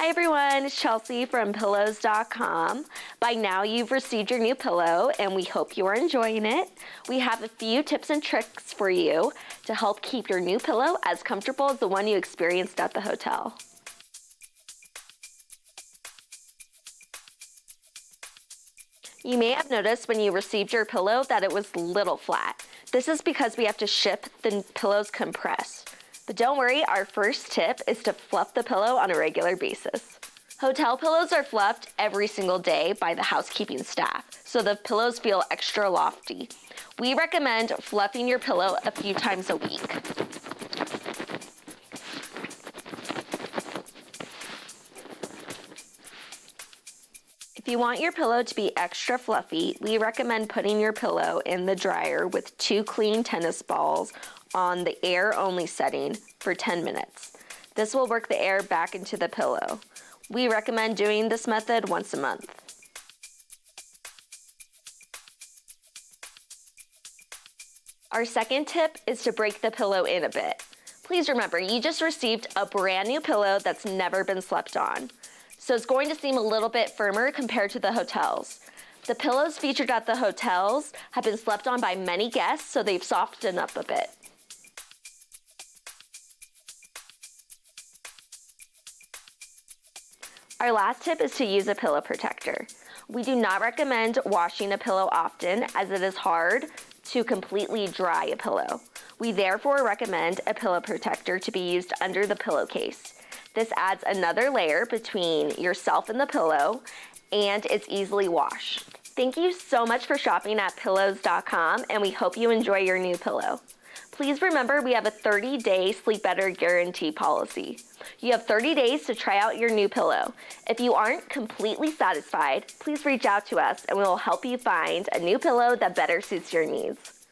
Hi everyone, it's Chelsea from Pillows.com. By now you've received your new pillow and we hope you are enjoying it. We have a few tips and tricks for you to help keep your new pillow as comfortable as the one you experienced at the hotel. You may have noticed when you received your pillow that it was a little flat. This is because we have to ship the pillows compressed. But don't worry, our first tip is to fluff the pillow on a regular basis. Hotel pillows are fluffed every single day by the housekeeping staff, so the pillows feel extra lofty. We recommend fluffing your pillow a few times a week. If you want your pillow to be extra fluffy, we recommend putting your pillow in the dryer with 2 clean tennis balls on the air-only setting for 10 minutes. This will work the air back into the pillow. We recommend doing this method once a month. Our second tip is to break the pillow in a bit. Please remember, you just received a brand new pillow that's never been slept on. So it's going to seem a little bit firmer compared to the hotels. The pillows featured at the hotels have been slept on by many guests, so they've softened up a bit. Our last tip is to use a pillow protector. We do not recommend washing a pillow often as it is hard to completely dry a pillow. We therefore recommend a pillow protector to be used under the pillowcase. This adds another layer between yourself and the pillow, and it's easily washed. Thank you so much for shopping at Pillows.com, and we hope you enjoy your new pillow. Please remember we have a 30-day Sleep Better guarantee policy. You have 30 days to try out your new pillow. If you aren't completely satisfied, please reach out to us and we will help you find a new pillow that better suits your needs.